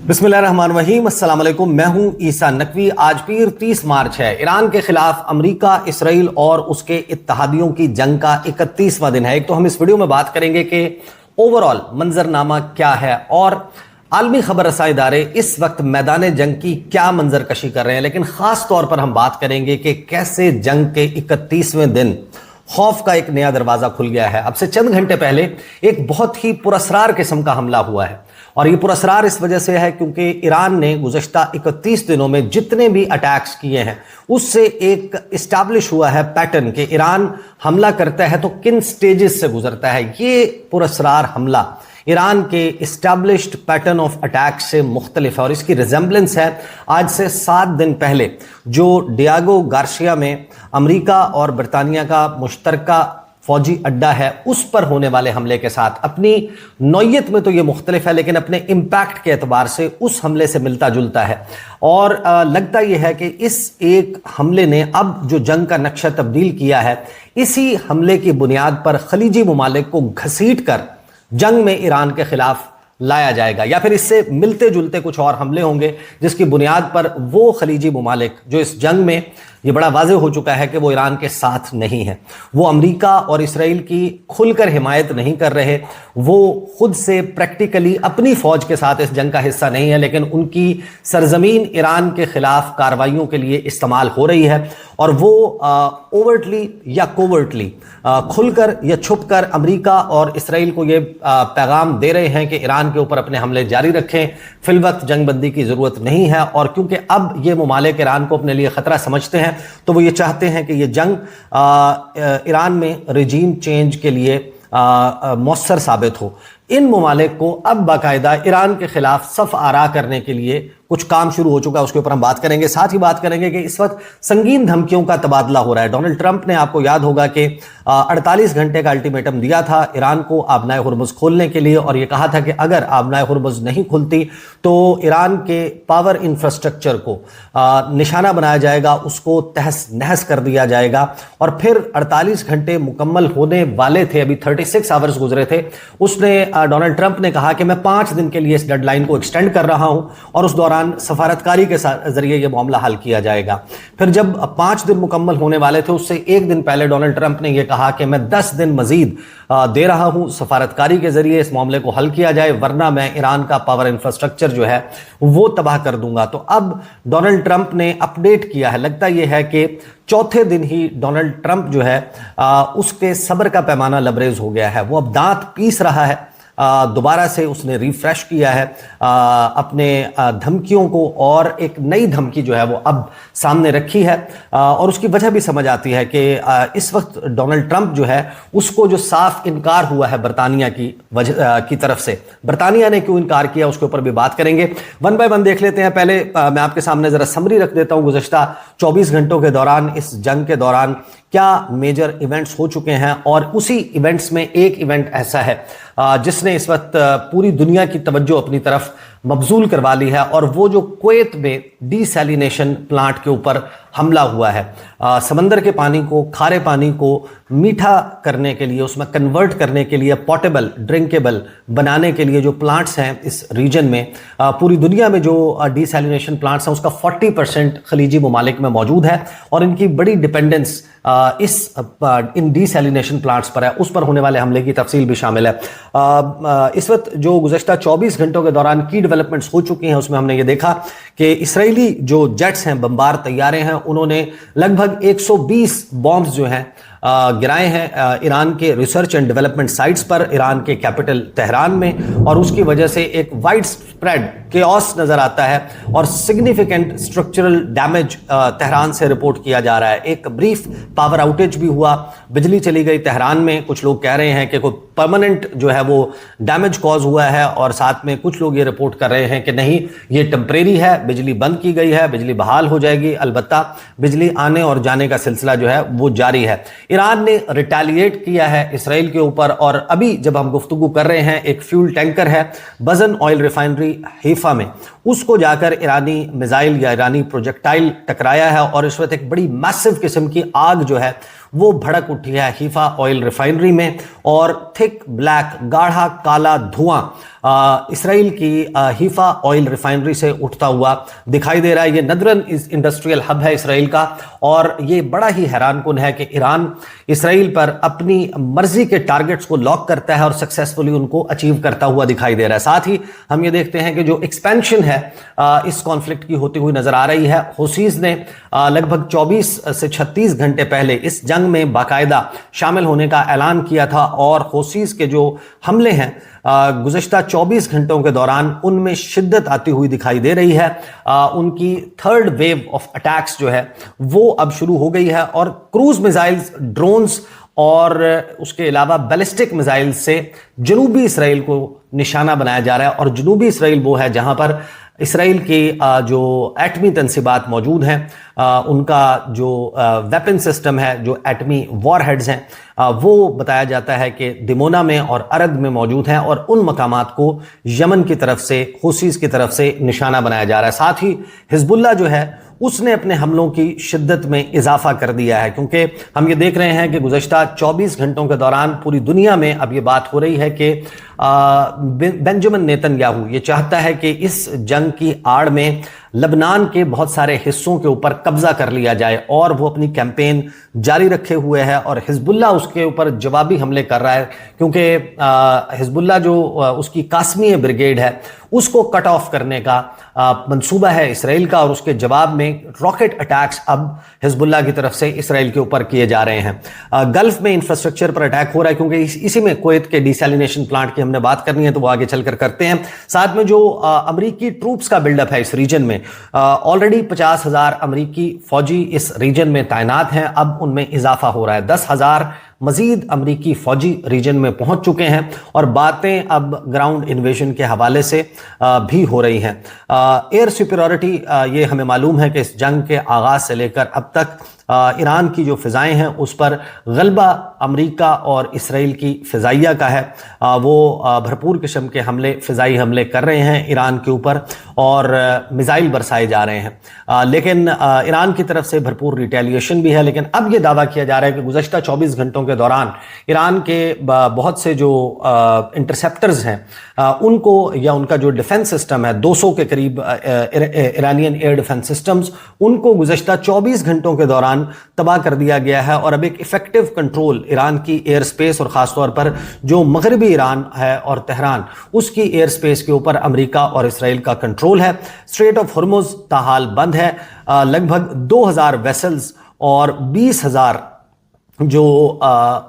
बिस्मिल्लाहिर्रहमानिर्रहीम, अस्सलाम वालेकुम। मैं हूं ईसा नकवी। आज पीर 30 मार्च है। ईरान के खिलाफ अमेरिका, इसराइल और उसके इत्तहादियों की जंग का 31वां दिन है। एक तो हम इस वीडियो में बात करेंगे कि ओवरऑल मंजरनामा क्या है और आलमी खबर रसाई इदारे इस वक्त मैदान जंग की क्या मंजरकशी कर रहे हैं, लेकिन खास तौर पर हम बात करेंगे कि कैसे जंग के 31वें दिन खौफ का एक नया दरवाजा खुल गया है। अब से चंद घंटे पहले एक बहुत ही पुरस्रार किस्म का हमला हुआ है और ये पुरस्रार इस वजह से है क्योंकि ईरान ने गुज़श्ता 31 दिनों में जितने भी अटैक्स किए हैं उससे एक इस्टेब्लिश हुआ है पैटर्न कि ईरान हमला करता है तो किन स्टेजेस से गुजरता है। ये पुरस्रार हमला ईरान के इस्टेब्लिश्ड पैटर्न ऑफ अटैक से मुख्तलिफ है और इसकी रिजेंबलेंस है आज से 7 दिन पहले जो डियागो गार्सिया में अमेरिका और बरतानिया का मुश्तरका फौजी अड्डा है उस पर होने वाले हमले के साथ। अपनी नौयत में तो ये मुख्तलिफ है लेकिन अपने इम्पैक्ट के एतबार से उस हमले से मिलता जुलता है और लगता यह है कि इस एक हमले ने अब जो जंग का नक्शा तब्दील किया है, इसी हमले की बुनियाद पर खलीजी ममालिक को घसीट कर जंग में ईरान के खिलाफ लाया जाएगा या फिर इससे मिलते जुलते कुछ और हमले होंगे जिसकी बुनियाद पर वो खलीजी ममालिक जो इस जंग में ये बड़ा वाज़ेह हो चुका है कि वो ईरान के साथ नहीं है, वो अमेरिका और इसराइल की खुलकर हिमायत नहीं कर रहे, वो खुद से प्रैक्टिकली अपनी फ़ौज के साथ इस जंग का हिस्सा नहीं है, लेकिन उनकी सरजमीन ईरान के ख़िलाफ़ कार्रवाइयों के लिए इस्तेमाल हो रही है और वो ओवर्टली या कोवर्टली खुलकर या छुपकर अमेरिका और इसराइल को ये पैगाम दे रहे हैं कि ईरान के ऊपर अपने हमले जारी रखें, फिलवक्त जंगबंदी की ज़रूरत नहीं है। और क्योंकि अब ये ममालिक ईरान को अपने लिए ख़तरा समझते हैं तो वो ये चाहते हैं कि ये जंग ईरान में रजीम चेंज के लिए मौसर साबित हो। इन ममालिक को अब बाकायदा ईरान के खिलाफ सफ आरा करने के लिए कुछ काम शुरू हो चुका है, उसके ऊपर हम बात करेंगे। साथ ही बात करेंगे कि इस वक्त संगीन धमकियों का तबादला हो रहा है। डोनाल्ड ट्रंप ने, आपको याद होगा कि 48 घंटे का अल्टीमेटम दिया था ईरान को आबनाए हुर्मुज़ खोलने के लिए और ये कहा था कि अगर आबनाए हुर्मुज़ नहीं खुलती तो ईरान के पावर इंफ्रास्ट्रक्चर को निशाना बनाया जाएगा, उसको तहस नहस कर दिया जाएगा। और फिर 48 घंटे मुकम्मल होने वाले थे, अभी 36 आवर्स गुजरे थे। उसने डोनाल्ड ट्रंप ने कहा कि मैं 5 दिन के लिए इस डेडलाइन को एक्सटेंड कर रहा हूं और उस दौरान सफारतकारी के जरिए यह मामला हल किया जाएगा। फिर जब 5 दिन मुकम्मल होने वाले थे उससे एक दिन पहले डोनाल्ड ट्रंप ने यह कहा कि मैं 10 दिन मजीद दे रहा हूं, सफारतकारी के जरिए इस मामले को हल किया जाए, वरना मैं ईरान का पावर इंफ्रास्ट्रक्चर जो है वो तबाह कर दूंगा। तो अब डोनाल्ड ट्रंप ने अपडेट किया है। लगता यह है कि चौथे दिन ही डोनाल्ड ट्रंप जो है उसके सब्र का पैमाना लबरेज हो गया है। वो अब दांत पीस रहा है, दोबारा से उसने रिफ्रेश किया है अपने धमकियों को और एक नई धमकी जो है वो अब सामने रखी है और उसकी वजह भी समझ आती है कि इस वक्त डोनाल्ड ट्रंप जो है उसको जो साफ इनकार हुआ है बरतानिया की तरफ से, बरतानिया ने क्यों इनकार किया उसके ऊपर भी बात करेंगे। वन बाय वन देख लेते हैं। पहले मैं आपके सामने जरा समरी रख देता हूं गुज़श्ता 24 घंटों के दौरान, इस जंग के दौरान क्या मेजर इवेंट्स हो चुके हैं और उसी इवेंट्स में एक इवेंट ऐसा है जिसने इस वक्त पूरी दुनिया की तवज्जो अपनी तरफ मबजूल करवा ली है और वो जो कुवैत में डीसैलिनेशन प्लांट के ऊपर हमला हुआ है। समंदर के पानी को, खारे पानी को मीठा करने के लिए, उसमें कन्वर्ट करने के लिए, पोर्टेबल ड्रिंकेबल बनाने के लिए जो प्लांट्स हैं इस रीजन में, पूरी दुनिया में जो डीसैलिनेशन प्लांट्स हैं उसका 40% खलीजी ममालिक में मौजूद है और इनकी बड़ी डिपेंडेंस इन डीसैलिनेशन प्लांट्स पर है। उस पर होने वाले हमले की तफसील भी शामिल है। इस वक्त जो गुज़श्ता 24 घंटों के दौरान की डेवलपमेंट्स हो चुकी हैं उसमें हमने ये देखा कि इसराइली जो जेट्स हैं, बमबार तैयारे हैं, उन्होंने लगभग 120 बॉम्ब्स जो हैं गिराए हैं ईरान के रिसर्च एंड डेवलपमेंट साइट्स पर, ईरान के कैपिटल तेहरान में, और उसकी वजह से एक वाइड स्प्रेड केओस नजर आता है और सिग्निफिकेंट स्ट्रक्चरल डैमेज तेहरान से रिपोर्ट किया जा रहा है। एक ब्रीफ पावर आउटेज भी हुआ, बिजली चली गई तेहरान में। कुछ लोग कह रहे हैं कि कोई परमानेंट जो है वो डैमेज कॉज हुआ है और साथ में कुछ लोग ये रिपोर्ट कर रहे हैं कि नहीं, ये टेम्परेरी है, बिजली बंद की गई है, बिजली बहाल हो जाएगी, अलबत्ता बिजली आने और जाने का सिलसिला जो है वो जारी है। ईरान ने रिटेलिएट किया है इसराइल के ऊपर और अभी जब हम गुफ्तगू कर रहे हैं एक फ्यूल टैंकर है बजन ऑयल रिफाइनरी हैफा में, उसको जाकर ईरानी मिसाइल या ईरानी प्रोजेक्टाइल टकराया है और इस वक्त एक बड़ी मैसिव किस्म की आग जो है वो भड़क उठी है हैफा ऑयल रिफाइनरी में और थिक ब्लैक गाढ़ा काला धुआं इसराइल की हीफा ऑयल रिफाइनरी से उठता हुआ दिखाई दे रहा है। ये नदरन इंडस्ट्रियल हब है इसराइल का, और ये बड़ा ही हैरानकुन है कि ईरान इसराइल पर अपनी मर्जी के टारगेट्स को लॉक करता है और सक्सेसफुली उनको अचीव करता हुआ दिखाई दे रहा है। साथ ही हम ये देखते हैं कि जो एक्सपेंशन है इस कॉन्फ्लिक्ट की होती हुई नजर आ रही है। हुसीज ने लगभग 24 से 36 घंटे पहले इस जंग में बाकायदा शामिल होने का ऐलान किया था, और हुसीज के जो हमले हैं गुज़श्ता 24 घंटों के दौरान उनमें शिद्दत आती हुई दिखाई दे रही है। उनकी थर्ड वेव ऑफ अटैक्स जो है वो अब शुरू हो गई है, और क्रूज मिसाइल्स, ड्रोन्स और उसके अलावा बैलिस्टिक मिसाइल से जनूबी इसराइल को निशाना बनाया जा रहा है। और जनूबी इसराइल वो है जहां पर इसराइल की जो एटमी तनसीबात मौजूद हैं, उनका जो वेपन सिस्टम है, जो एटमी वॉरहेड्स हैं, वो बताया जाता है कि दिमोना में और अरद में मौजूद हैं, और उन मकामात को यमन की तरफ से, हुसीज की तरफ से निशाना बनाया जा रहा है। साथ ही हिजबुल्लाह जो है उसने अपने हमलों की शिद्दत में इजाफा कर दिया है, क्योंकि हम ये देख रहे हैं कि गुज़श्ता 24 घंटों के दौरान पूरी दुनिया में अब ये बात हो रही है कि बेंजामिन नेतन्याहू ये चाहता है कि इस जंग की आड़ में लबनान के बहुत सारे हिस्सों के ऊपर कब्जा कर लिया जाए, और वो अपनी कैंपेन जारी रखे हुए है, और हिजबुल्लाह उसके ऊपर जवाबी हमले कर रहा है, क्योंकि हिजबुल्लाह जो उसकी कासमी ब्रिगेड है उसको कट ऑफ करने का मंसूबा है इसराइल का, और उसके जवाब में रॉकेट अटैक्स अब हिजबुल्लाह की तरफ से इसराइल के ऊपर किए जा रहे हैं। गल्फ में इंफ्रास्ट्रक्चर पर अटैक हो रहा है, क्योंकि इसी में कुवैत के डिसैलिनेशन प्लांट की हमने बात करनी है, तो वो आगे चलकर करते हैं। साथ में जो अमरीकी ट्रूप्स का बिल्डअप है इस रीजन में, ऑलरेडी 50,000 अमरीकी फौजी इस रीजन में तैनात हैं, अब उनमें इजाफा हो रहा है। 10,000 मजीद अमरीकी फौजी रीजन में पहुंच चुके हैं, और बातें अब ग्राउंड इन्वेजन के हवाले से भी हो रही हैं। एयर सुपीरियरिटी, ये हमें मालूम है कि इस जंग के आगाज से लेकर अब तक ईरान की जो फिजाएं हैं उस पर गलबा अमेरिका और इसराइल की फिजाइया का है। वो भरपूर किस्म के हमले, फिजाई हमले कर रहे हैं ईरान के ऊपर, और मिसाइल बरसाए जा रहे हैं, लेकिन ईरान की तरफ से भरपूर रिटेलिएशन भी है। लेकिन अब ये दावा किया जा रहा है कि गुज़श्ता 24 घंटों के दौरान ईरान के बहुत से जो इंटरसेप्टर्स हैं उनको, या उनका जो डिफेंस सिस्टम है 200 के करीब ईरानियन एयर डिफेंस सिस्टम्स, उनको गुज़श्ता 24 घंटों के दौरान तबाह कर दिया गया है। और अब एक इफेक्टिव कंट्रोल ईरान की एयर स्पेस, और खासतौर पर जो मगरबी ईरान है और तेहरान, उसकी एयर स्पेस के ऊपर अमेरिका और इसराइल का कंट्रोल है। स्ट्रेट ऑफ हॉर्मुज़ ताहाल बंद है। लगभग 2000 वेसल्स और 20,000 जो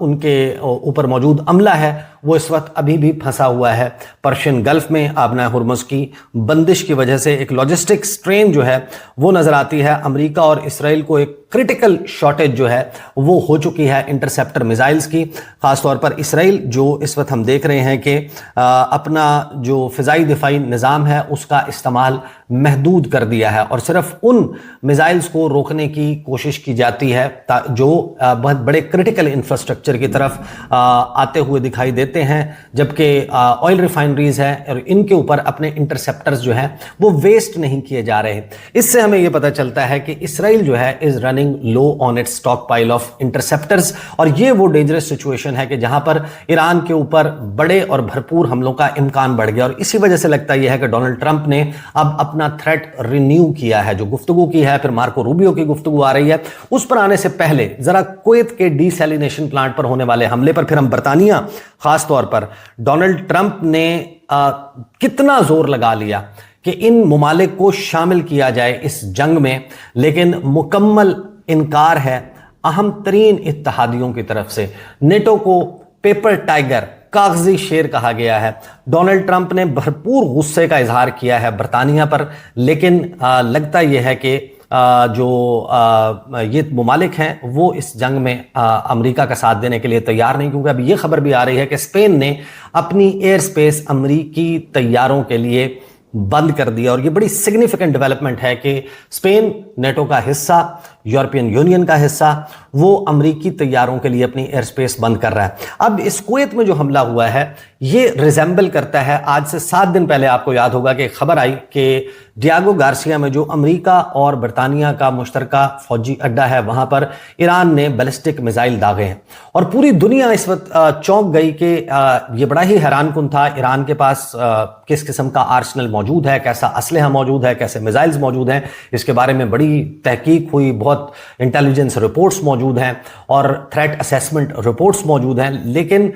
उनके ऊपर मौजूद अमला है वो इस वक्त अभी भी फंसा हुआ है पर्शियन गल्फ में। आबना हुर्मुज़ की बंदिश की वजह से एक लॉजिस्टिक स्ट्रेन जो है वो नजर आती है। अमेरिका और इसराइल को एक क्रिटिकल शॉर्टेज जो है वो हो चुकी है इंटरसेप्टर मिसाइल्स की। खासतौर पर इसराइल जो इस वक्त हम देख रहे हैं कि अपना जो फिजाई दिफाई निज़ाम है उसका इस्तेमाल महदूद कर दिया है, और सिर्फ उन मिसाइल्स को रोकने की कोशिश की जाती है जो बहुत बड़े क्रिटिकल इंफ्रास्ट्रक्चर की तरफ आते हुए दिखाई देते हैं, जबकि ऑयल रिफाइनरीज हैं और इनके ऊपर अपने इंटरसेप्टर्स जो हैं वो वेस्ट नहीं किए जा रहे। इससे हमें यह पता चलता है कि इसराइल जो है is running low on it's stock pile of interceptors, और ये वो डेंजरस सिचुएशन है कि जहां पर ईरान के ऊपर बड़े और भरपूर हमलों का इम्कान बढ़ गया। और इसी वजह से लगता यह है कि डोनाल्ड ट्रंप ने अब अपना थ्रेट रिन्यू किया है। जो गुफ्तगू की है, फिर मार्को रूबियो की गुफ्तगू आ रही है, उस पर आने से पहले जरा कुवैत के डीसैलिनेशन प्लांट पर होने वाले हमले पर, फिर हम बरतानिया खास तौर पर डोनाल्ड ट्रंप ने कितना जोर लगा लिया कि इन मुमालिक को शामिल किया जाए इस जंग में, लेकिन मुकम्मल इनकार है अहम तरीन इत्तेहादियों की तरफ से। नेटो को पेपर टाइगर, कागजी शेर कहा गया है। डोनाल्ड ट्रंप ने भरपूर गुस्से का इजहार किया है बरतानिया पर, लेकिन लगता यह है कि ये मुमालिक हैं वो इस जंग में अमेरिका का साथ देने के लिए तैयार नहीं, क्योंकि अब ये खबर भी आ रही है कि स्पेन ने अपनी एयर स्पेस अमेरिकी तैयारों के लिए बंद कर दिया। और ये बड़ी सिग्निफिकेंट डेवलपमेंट है कि स्पेन नेटो का हिस्सा, यूरोपियन यूनियन का हिस्सा, وہ امریکی طیاروں کے لیے اپنی ایئر سپیس بند کر رہا ہے۔ اب اس کویت میں جو حملہ ہوا ہے یہ ریزمبل کرتا ہے، آج سے 7 دن پہلے آپ کو یاد ہوگا کہ خبر آئی کہ ڈیاگو گارسیا میں جو امریکہ اور برطانیہ کا مشترکہ فوجی اڈا ہے وہاں پر ایران نے بیلسٹک میزائل داغے ہیں، اور پوری دنیا اس وقت چونک گئی کہ یہ بڑا ہی حیران کن تھا ایران کے پاس کس قسم کا آرسنل موجود ہے، کیسا اسلحہ موجود ہے، کیسے میزائلز موجود ہیں، اس کے بارے میں بڑی تحقیق ہوئی، بہت انٹیلیجنس رپورٹس موجود ہیں اور تھریٹ اسیسمنٹ رپورٹس موجود ہیں، لیکن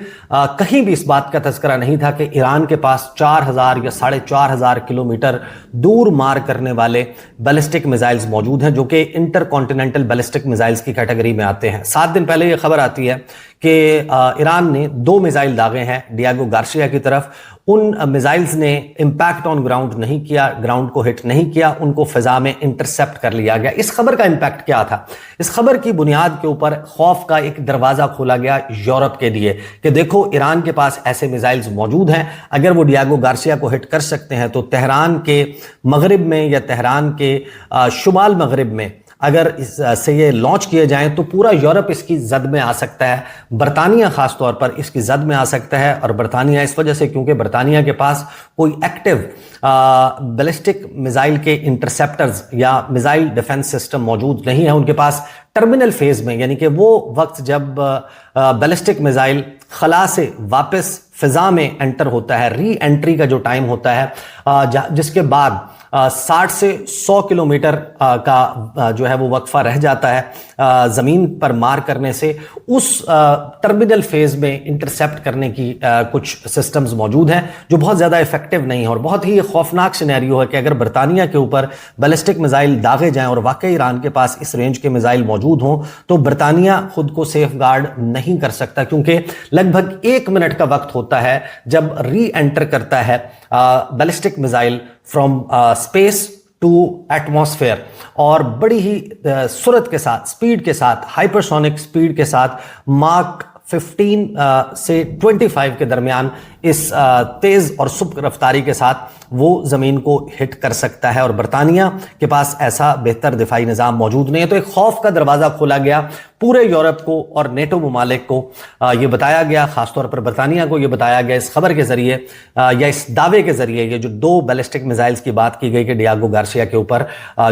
کہیں بھی اس بات کا تذکرہ نہیں تھا کہ ایران کے پاس 4000 یا 4500 کلومیٹر دور مار کرنے والے بیلسٹک میزائلز موجود ہیں جو کہ انٹر کانٹیننٹل بیلسٹک میزائلز کی کیٹیگری میں آتے ہیں۔ 7 دن پہلے یہ خبر آتی ہے کہ ایران نے 2 میزائل داغے ہیں ڈیاگو گارسیا کی طرف، ان میزائلز نے امپیکٹ آن گراؤنڈ نہیں کیا، گراؤنڈ کو ہٹ نہیں کیا، ان کو فضا میں انٹرسپٹ کر لیا گیا۔ اس خبر کا امپیکٹ کیا تھا؟ اس خبر کی بنیاد کے اوپر خوف کا ایک دروازہ کھولا گیا یورپ کے لیے کہ دیکھو ایران کے پاس ایسے میزائلز موجود ہیں، اگر وہ ڈیاگو گارسیا کو ہٹ کر سکتے ہیں تو تہران کے مغرب میں یا تہران کے شمال مغرب میں اگر اس سے یہ لانچ کیے جائیں تو پورا یورپ اس کی زد میں آ سکتا ہے، برطانیہ خاص طور پر اس کی زد میں آ سکتا ہے، اور برطانیہ اس وجہ سے کیونکہ برطانیہ کے پاس کوئی ایکٹیو بیلسٹک میزائل کے انٹرسپٹرز یا میزائل ڈیفنس سسٹم موجود نہیں ہے ان کے پاس ٹرمینل فیز میں، یعنی کہ وہ وقت جب بیلسٹک میزائل خلا سے واپس فضا میں انٹر ہوتا ہے، ری انٹری کا جو ٹائم ہوتا ہے جس کے بعد 60 سے 100 کلومیٹر کا جو ہے وہ وقفہ رہ جاتا ہے زمین پر مار کرنے سے، اس ٹرمینل فیز میں انٹرسپٹ کرنے کی کچھ سسٹمز موجود ہیں جو بہت زیادہ ایفیکٹیو نہیں ہیں، اور بہت ہی خوفناک سینیریو ہے کہ اگر برطانیہ کے اوپر بیلسٹک میزائل داغے جائیں اور واقعی ایران کے پاس اس رینج کے میزائل موجود ہوں تو برطانیہ خود کو سیف گارڈ نہیں کر سکتا، کیونکہ لگ بھگ 1 منٹ کا وقت ہوتا ہے جب ری انٹر کرتا ہے ballistic missile from space to atmosphere, اور بڑی ہی سرعت کے ساتھ، سپیڈ کے ساتھ، ہائپرسونک سپیڈ کے ساتھ ماک 15 سے 25 کے درمیان اس تیز اور سبک رفتاری کے ساتھ وہ زمین کو ہٹ کر سکتا ہے، اور برطانیہ کے پاس ایسا بہتر دفاعی نظام موجود نہیں ہے۔ تو ایک خوف کا دروازہ کھولا گیا پورے یورپ کو اور نیٹو ممالک کو، یہ بتایا گیا، خاص طور پر برطانیہ کو یہ بتایا گیا اس خبر کے ذریعے یا اس دعوے کے ذریعے، یہ جو 2 بیلسٹک میزائلز کی بات کی گئی کہ ڈیاگو گارسیا کے اوپر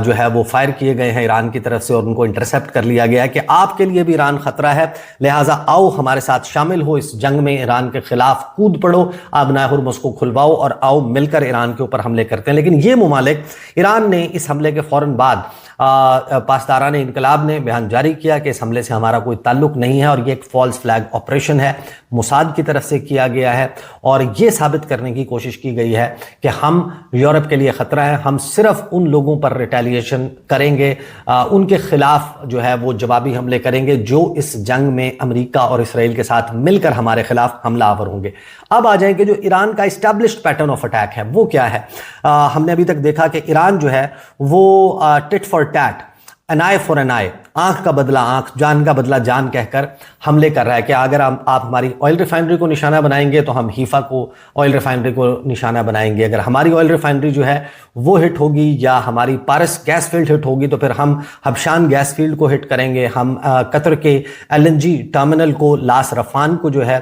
جو ہے وہ فائر کیے گئے ہیں ایران کی طرف سے اور ان کو انٹرسپٹ کر لیا گیا ہے کہ آپ کے لیے بھی ایران خطرہ ہے، لہٰذا آؤ ہمارے ساتھ شامل ہو اس جنگ میں، ایران کے خلاف کود پڑو، آبنائے ہرمز کو کھلواؤ اور آؤ مل کر ایران کے اوپر حملے کرتے ہیں۔ لیکن یہ ممالک، ایران نے اس حملے کے فوراً بعد پاسداران انقلاب نے بیان جاری کیا کہ اس حملے سے ہمارا کوئی تعلق نہیں ہے اور یہ ایک فالس فلیگ آپریشن ہے، موساد کی طرف سے کیا گیا ہے، اور یہ ثابت کرنے کی کوشش کی گئی ہے کہ ہم یورپ کے لیے خطرہ ہے، ہم صرف ان لوگوں پر ریٹیلیشن کریں گے، ان کے خلاف جو ہے وہ جوابی حملے کریں گے جو اس جنگ میں امریکہ اور اسرائیل کے ساتھ مل کر ہمارے خلاف حملہ آور ہوں گے۔ اب آ جائیں کہ جو ایران کا اسٹیبلشڈ پیٹرن آف اٹیک ہے وہ کیا ہے؟ ہم نے ابھی تک دیکھا کہ ایران جو ہے وہ tit for tat, an eye for an eye, آنکھ کا بدلہ آنکھ، جان کا بدلہ جان کہہ کر حملے کر رہا ہے کہ اگر آپ ہماری آئل ریفائنری کو نشانہ بنائیں گے تو ہم حیفا کو آئل ریفائنری کو نشانہ بنائیں گے، اگر ہماری آئل ریفائنری جو ہے وہ ہٹ ہوگی یا ہماری پارس گیس فیلڈ ہٹ ہوگی تو پھر ہم حبشان گیس فیلڈ کو ہٹ کریں گے، ہم قطر کے LNG ٹرمینل کو، لاس رفان کو جو ہے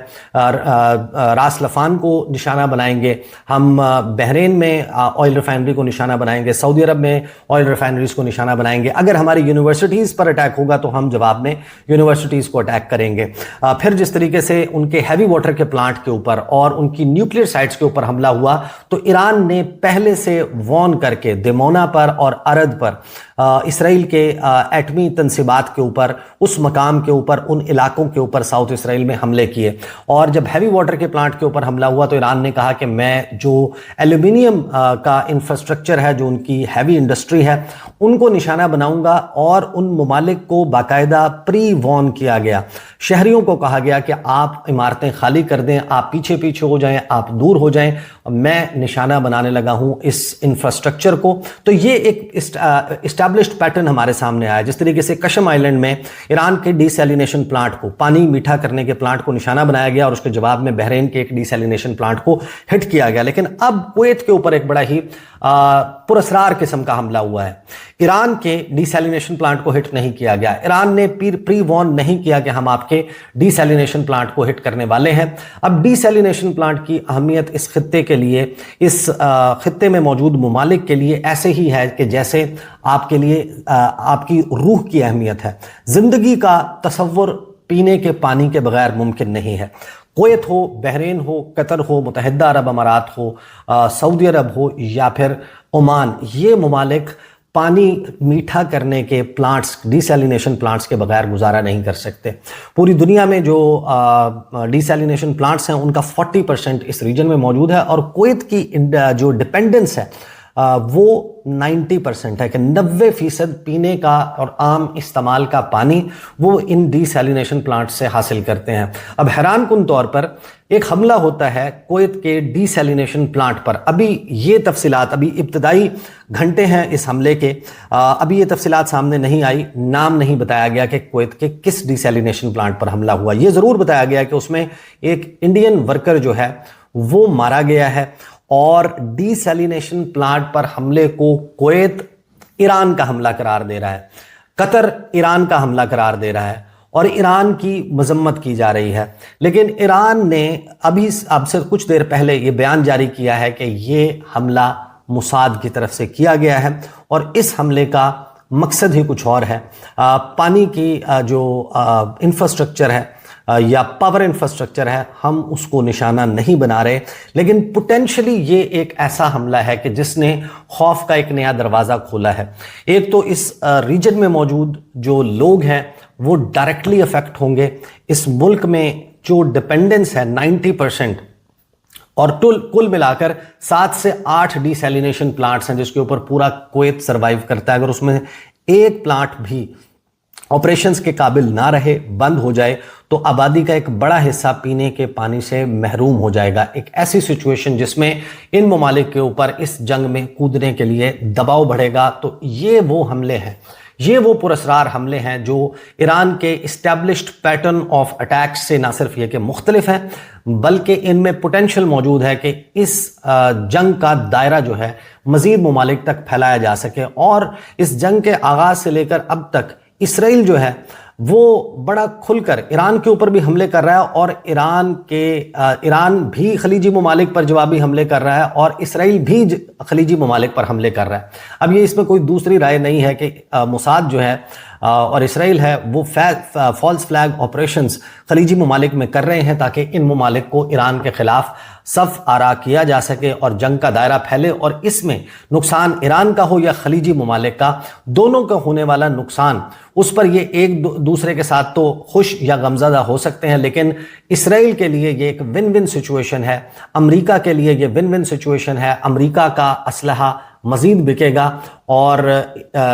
راس لفان کو نشانہ بنائیں گے، ہم بحرین میں آئل ریفائنری کو نشانہ بنائیں گے، سعودی عرب میں آئل ریفائنریز کو نشانہ بنائیں گے، اگر ہماری یونیورسٹیز پر اٹیک ہوگا تو ہم جواب میں یونیورسٹیز کو اٹیک کریں گے۔ پھر جس طریقے سے ان کے ہیوی واٹر کے پلانٹ کے اوپر اور ان کی نیوکلیئر سائٹس کے اوپر حملہ ہوا تو ایران نے پہلے سے وارن کر کے دیمونا پر اور ارد پر اسرائیل کے ایٹمی تنصیبات کے اوپر، اس مقام کے اوپر، ان علاقوں کے اوپر ساؤتھ اسرائیل میں حملے کیے، اور جب ہیوی واٹر کے پلانٹ کے اوپر حملہ ہوا تو ایران نے کہا کہ میں جو ایلومینیم کا انفراسٹرکچر ہے، جو ان کی ہیوی انڈسٹری ہے، ان کو نشانہ بناؤں گا، اور ان ممالک کو باقاعدہ پری وارن کیا گیا، شہریوں کو کہا گیا کہ آپ عمارتیں خالی کر دیں، آپ پیچھے پیچھے ہو جائیں، آپ دور ہو جائیں، میں نشانہ بنانے لگا ہوں اس انفراسٹرکچر کو۔ تو یہ ایک اسٹیبلشڈ پیٹرن ہمارے سامنے آیا، جس طریقے سے کشم آئلینڈ میں ایران کے ڈی سیلینیشن پلانٹ کو، پانی میٹھا کرنے کے پلانٹ کو نشانہ بنایا گیا اور اس کے جواب میں بحرین کے ایک ڈی سیلینیشن پلانٹ کو ہٹ کیا گیا۔ لیکن اب کویت کے اوپر ایک بڑا ہی पुरस्रार किस्म का हमला हुआ है। ईरान के डीसैलिनेशन प्लांट को हिट नहीं किया गया। ईरान ने प्री वॉर्न नहीं किया कि हम आपके डीसैलिनेशन प्लांट को हिट करने वाले हैं। अब डीसैलिनेशन प्लांट की अहमियत इस खित्ते के लिए, इस खित्ते में मौजूद ममालिक के लिए ऐसे ही है कि जैसे आपके लिए आपकी रूह की अहमियत है। जिंदगी का तसव्वुर पीने के पानी के बगैर मुमकिन नहीं है। कुवैत हो, बहरीन हो, कतर हो, मुत्तहिदा अरब अमारात हो, सऊदी अरब हो या फिर ओमान, ये ममालिक पानी मीठा करने के प्लांट्स, डीसैलिनेशन प्लांट्स के बगैर गुजारा नहीं कर सकते। पूरी दुनिया में जो डीसैलिनेशन प्लांट्स हैं उनका 40% इस रीजन में मौजूद है और कुवैत की जो डिपेंडेंस है वो 90% है कि 90% पीने का और आम इस्तेमाल का पानी वो इन डीसैलिनेशन प्लांट से हासिल करते हैं। अब हैरान कुन तौर पर एक हमला होता है कुवैत के डीसैलिनेशन प्लांट पर। अभी ये तफसीलात, अभी इब्तदाई घंटे हैं इस हमले के, अभी ये तफसीलात सामने नहीं आई। नाम नहीं बताया गया कि कुवैत के किस डीसैलिनेशन प्लांट पर हमला हुआ। ये ज़रूर बताया गया कि उसमें एक इंडियन वर्कर जो है वो मारा गया है और डीसैलिनेशन प्लांट पर हमले को कुवैत ईरान का हमला करार दे रहा है, कतर ईरान का हमला करार दे रहा है और ईरान की मजम्मत की जा रही है। लेकिन ईरान ने अभी अब से कुछ देर पहले ये बयान जारी किया है कि ये हमला मोसाद की तरफ से किया गया है और इस हमले का मकसद ही कुछ और है। पानी की जो इंफ्रास्ट्रक्चर है या पावर इंफ्रास्ट्रक्चर है, हम उसको निशाना नहीं बना रहे, लेकिन पोटेंशियली ये एक ऐसा हमला है कि जिसने खौफ का एक नया दरवाज़ा खोला है। एक तो इस रीजन में मौजूद जो लोग हैं वो डायरेक्टली अफेक्ट होंगे। इस मुल्क में जो डिपेंडेंस है 90% और कुल मिलाकर 7 से 8 डीसैलिनेशन प्लांट्स हैं जिसके ऊपर पूरा कुवैत सर्वाइव करता है। अगर उसमें एक प्लांट भी ऑपरेशंस के काबिल ना रहे, बंद हो जाए, तो आबादी का एक बड़ा हिस्सा पीने के पानी से महरूम हो जाएगा। एक ऐसी सिचुएशन जिसमें इन ममालिक के ऊपर इस जंग में कूदने के लिए दबाव बढ़ेगा। तो ये वो हमले हैं, ये वो पुरस्रार हमले हैं जो ईरान के इस्टेब्लिश्ड पैटर्न ऑफ अटैक्स से ना सिर्फ ये कि मुख्तलिफ हैं, बल्कि इनमें पोटेंशियल मौजूद है कि इस जंग का दायरा जो है मज़ीद ममालिक तक फैलाया जा सके। और इस जंग के आगाज़ से लेकर अब तक इसराइल जो है वो बड़ा खुलकर ईरान के ऊपर भी हमले कर रहा है और ईरान भी खलीजी ममालिक पर जवाबी हमले कर रहा है और इसराइल भी खलीजी ममालिक पर हमले कर रहा है। अब ये इसमें कोई दूसरी राय नहीं है कि मोसाद जो है और इसराइल है वो फॉल्स फ्लैग ऑपरेशंस खलीजी ममालिक में कर रहे हैं ताकि इन ममालिक को ईरान के खिलाफ सफ आरा किया जा सके और जंग का दायरा फैले और इसमें नुकसान ईरान का हो या खलीजी ममालिक का, दोनों का होने वाला नुकसान, उस पर ये एक दूसरे के साथ तो खुश या गमज़दा हो सकते हैं, लेकिन इसराइल के लिए ये एक विन विन सिचुएशन है, अमेरिका के लिए ये विन विन सिचुएशन है। अमेरिका का असलहा मज़ीद बिकेगा और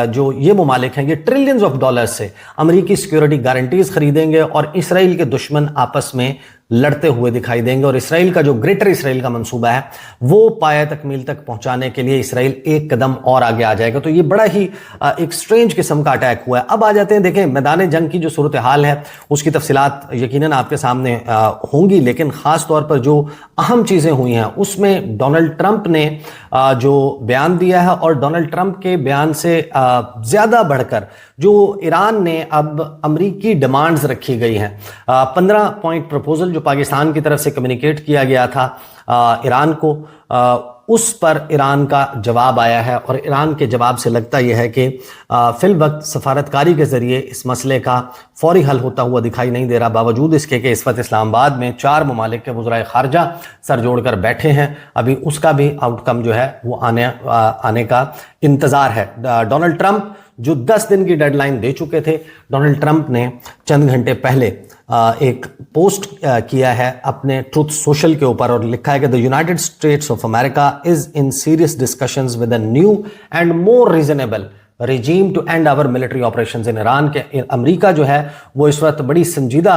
जो ये ममालिक हैं ये ट्रिलियंस ऑफ डॉलर्स से अमेरिकी सिक्योरिटी गारंटीज खरीदेंगे और इसराइल के दुश्मन आपस में लड़ते हुए दिखाई देंगे और इसराइल का जो ग्रेटर इसराइल का मंसूबा है वो पाया तकमील तक पहुंचाने के लिए इसराइल एक कदम और आगे आ जाएगा। तो ये बड़ा ही एक स्ट्रेंज किस्म का अटैक हुआ है। अब आ जाते हैं, देखें मैदान जंग की जो सूरत हाल है उसकी तफसीलात यकीनन आपके सामने होंगी, लेकिन ख़ास तौर पर जो अहम चीज़ें हुई हैं उसमें डोनाल्ड ट्रंप ने जो बयान दिया है और डोनाल्ड ट्रंप के बयान से ज़्यादा बढ़कर जो ईरान ने अब अमरीकी डिमांड्स रखी गई हैं, 15 पॉइंट प्रपोजल जो पाकिस्तान की तरफ से कम्युनिकेट किया गया था ईरान को, उस पर ईरान का जवाब आया है और ईरान के जवाब से लगता यह है कि फिल वक्त सफारतकारी के ज़रिए इस मसले का फौरी हल होता हुआ दिखाई नहीं दे रहा, बावजूद इसके कि इस वक्त इस्लामाबाद में 4 ममालिक के वज़राए ख़ारजा सर जोड़कर बैठे हैं। अभी उसका भी आउटकम जो है वो आने का इंतज़ार है। डोनाल्ड ट्रंप जो 10 दिन की डेडलाइन दे चुके थे, डोनाल्ड ट्रंप ने चंद घंटे पहले एक पोस्ट किया है अपने ट्रुथ सोशल के ऊपर और लिखा है कि the United states of America is in serious discussions with a new and more reasonable regime to end our military operations in Iran। के अमेरिका जो है वो इस वक्त बड़ी संजीदा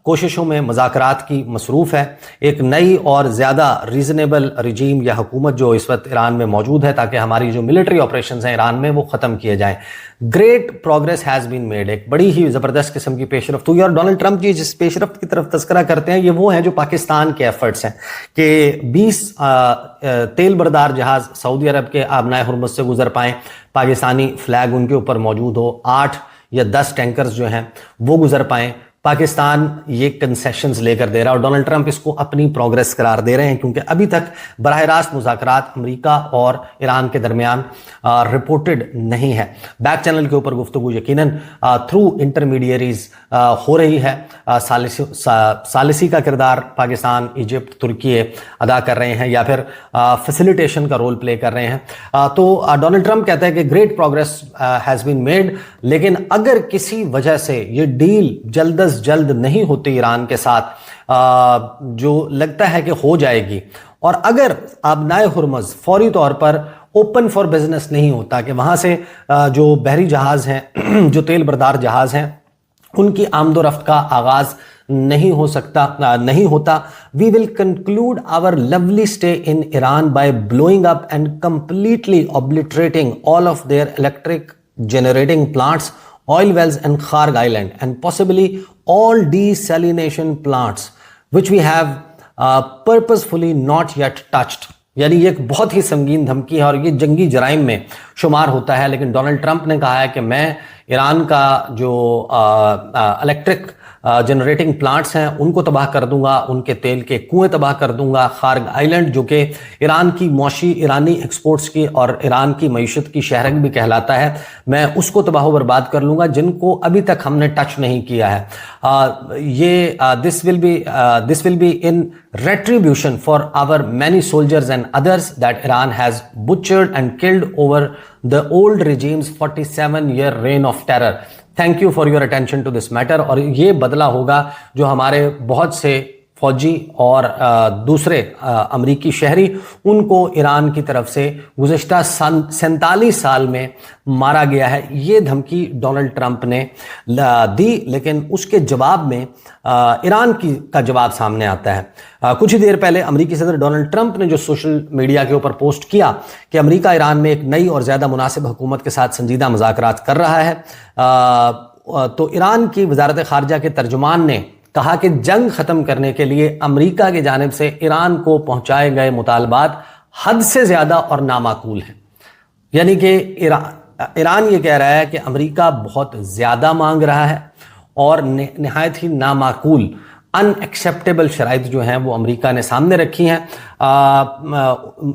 कोशिशों में मुज़ाकरात की मसरूफ़ है। एक नई और ज़्यादा रीज़नेबल रिजीम या हुकूमत जो इस वक्त ईरान में मौजूद है, ताकि हमारी जो मिलिट्री ऑपरेशंस हैं ईरान में वो ख़त्म किए जाएं। Great progress has been made, एक बड़ी ही ज़बरदस्त किस्म की पेशरफ्त हुई। और डोनाल्ड ट्रंप जी जिस पेशरफ्त की तरफ तस्करा करते हैं, ये वो हैं जो पाकिस्तान के एफर्ट्स हैं कि 20 तेल बरदार जहाज़ सऊदी अरब के आबनाए हुर्मुज़ से गुजर पाएँ, पाकिस्तानी फ्लैग उनके ऊपर मौजूद हो, 8 या 10 टैंकर्स जो हैं वो गुजर पाएँ। पाकिस्तान ये कंसेशंस लेकर दे रहा है और डोनाल्ड ट्रंप इसको अपनी प्रोग्रेस करार दे रहे हैं, क्योंकि अभी तक बराह रास्त मुज़ाकरात अमेरिका और ईरान के दरमियान रिपोर्टेड नहीं है। बैक चैनल के ऊपर गुफ्तगू यकीनन थ्रू इंटरमीडियरीज हो रही है। सालिसी का किरदार पाकिस्तान, इजिप्ट, तुर्की अदा कर रहे हैं या फिर फैसिलिटेशन का रोल प्ले कर रहे हैं। तो डोनाल्ड ट्रंप कहते हैं कि great progress has been made, लेकिन अगर किसी वजह से ये डील जल्द नहीं होती ईरान के साथ, जो लगता है कि हो जाएगी, और अगर आबनाए हुर्मुज़ फौरी तौर पर ओपन फॉर बिजनेस नहीं होता कि वहां से जो बहरी जहाज हैं जो तेल बरदार जहाज हैं उनकी आमदोरफ्त का आगाज नहीं होता, we will conclude our lovely stay in Iran by blowing up and completely obliterating all of their electric generating plants, oil wells and Kharg Island, and possibly all desalination plants which we have purposefully not yet touched। यानी ये एक बहुत ही संगीन धमकी है और ये जंगी जराइम में शुमार होता है। लेकिन डोनाल्ड ट्रंप ने कहा है कि मैं ईरान का जो इलेक्ट्रिक जनरेटिंग प्लांट्स हैं उनको तबाह कर दूंगा, उनके तेल के कुएं तबाह कर दूंगा। खार्ग आइलैंड जो कि ईरान की मौशी, ईरानी एक्सपोर्ट्स की और ईरान की मईशत की शहरक भी कहलाता है, मैं उसको तबाह बर्बाद कर लूंगा, जिनको अभी तक हमने टच नहीं किया है। This will be in retribution for our many soldiers and others that Iran has butchered and killed over the old regime's 47-year reign of terror. Thank you for your attention to this matter। और ये बदला होगा जो हमारे बहुत से फौजी और दूसरे अमरीकी शहरी, उनको ईरान की तरफ से गुज़िश्ता 47 साल में मारा गया है। ये धमकी डोनाल्ड ट्रंप ने दी, लेकिन उसके जवाब में ईरान का जवाब सामने आता है। कुछ ही देर पहले अमरीकी सदर डोनाल्ड ट्रंप ने जो सोशल मीडिया के ऊपर पोस्ट किया कि अमरीका ईरान में एक नई और ज़्यादा मुनासिब हुकूमत के साथ संजीदा मुज़ाकरात कर रहा है, तो ईरान की वज़ारत ख़ारजा के तर्जुमान ने कहा कि जंग ख़त्म करने के लिए अमरीका की जानिब से ईरान को पहुंचाए गए मुतालबात हद से ज़्यादा और नामाकूल हैं। यानी कि ईरान ये कह रहा है कि अमरीका बहुत ज़्यादा मांग रहा है और नहायत ही नामाकूल, अनएक्सेप्टेबल शराइत जो हैं वो अमरीका ने सामने रखी हैं।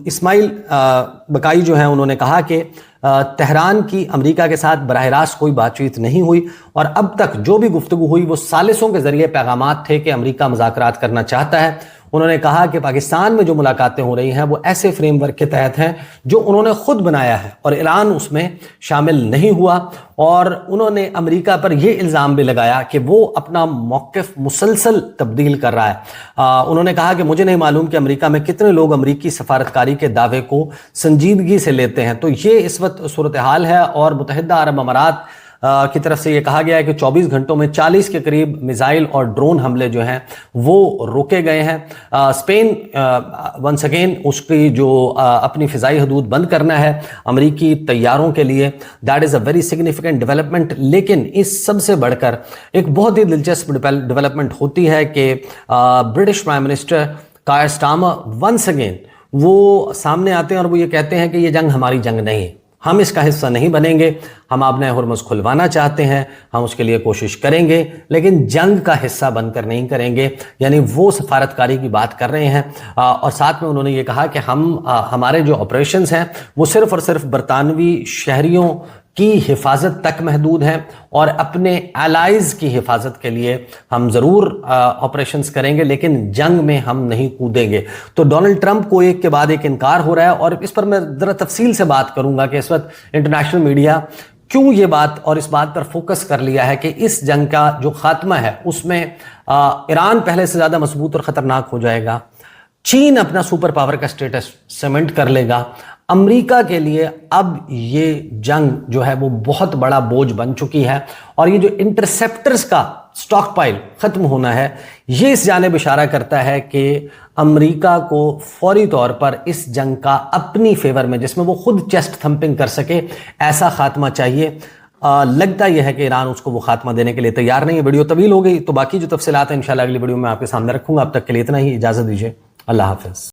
इस्माइल बकाई जो हैं उन्होंने कहा कि तेहरान की अमरीका के साथ बराह रास्त कोई बातचीत नहीं हुई और अब तक जो भी गुफ्तगू हुई वो सालिसों के जरिए पैगामात थे कि अमरीका मुज़ाकरात करना चाहता है। उन्होंने कहा कि पाकिस्तान में जो मुलाकातें हो रही हैं वो ऐसे फ्रेमवर्क के तहत हैं जो उन्होंने खुद बनाया है और ईरान उसमें शामिल नहीं हुआ। और उन्होंने अमेरिका पर यह इल्ज़ाम भी लगाया कि वो अपना मौक़िफ़ मुसलसल तब्दील कर रहा है। उन्होंने कहा कि मुझे नहीं मालूम कि अमेरिका में कितने लोग अमेरिकी सफारतकारी के दावे को संजीदगी से लेते हैं। तो ये इस वक्त सूरत हाल है और मुत्तहिदा अरब अमारात की तरफ से ये कहा गया है कि 24 घंटों में 40 के करीब मिसाइल और ड्रोन हमले जो हैं वो रोके गए हैं। स्पेन वंस अगेन उसकी जो अपनी फ़िज़ाई हदूद बंद करना है अमरीकी तैयारों के लिए, that is a very significant development. लेकिन इस सबसे बढ़कर एक बहुत ही दिलचस्प डेवलपमेंट होती है कि ब्रिटिश प्राइम मिनिस्टर कायर स्टारमर वंस अगेन वो सामने आते हैं और वो ये कहते हैं कि ये जंग हमारी जंग नहीं है, हम इसका हिस्सा नहीं बनेंगे, हम आबनाए हुर्मुज़ खुलवाना चाहते हैं, हम उसके लिए कोशिश करेंगे लेकिन जंग का हिस्सा बनकर नहीं करेंगे। यानी वो सफारतकारी की बात कर रहे हैं। और साथ में उन्होंने ये कहा कि हमारे जो ऑपरेशंस हैं वो सिर्फ़ और सिर्फ बरतानवी शहरियों की हिफाजत तक महदूद हैं और अपने एलाइज की हिफाजत के लिए हम ज़रूर ऑपरेशंस करेंगे लेकिन जंग में हम नहीं कूदेंगे। तो डोनाल्ड ट्रंप को एक के बाद एक इनकार हो रहा है और इस पर मैं ज़रा तफसील से बात करूंगा कि इस वक्त इंटरनेशनल मीडिया क्यों ये बात और इस बात पर फोकस कर लिया है कि इस जंग का जो खात्मा है उसमें ईरान पहले से ज़्यादा मजबूत और ख़तरनाक हो जाएगा, चीन अपना सुपर पावर का स्टेटस सीमेंट कर लेगा, امریکہ کے لیے اب یہ جنگ جو ہے وہ بہت بڑا بوجھ بن چکی ہے، اور یہ جو انٹرسیپٹرز کا سٹاک پائل ختم ہونا ہے، یہ اس جانب اشارہ کرتا ہے کہ امریکہ کو فوری طور پر اس جنگ کا اپنی فیور میں، جس میں وہ خود چیسٹ تھمپنگ کر سکے، ایسا خاتمہ چاہیے۔ لگتا یہ ہے کہ ایران اس کو وہ خاتمہ دینے کے لیے تیار نہیں ہے۔ ویڈیو طویل ہو گئی، تو باقی جو تفصیلات ہیں انشاءاللہ اگلی ویڈیو میں آپ کے سامنے رکھوں گا۔ اب تک کے لیے اتنا ہی، اجازت دیجیے، اللہ حافظ۔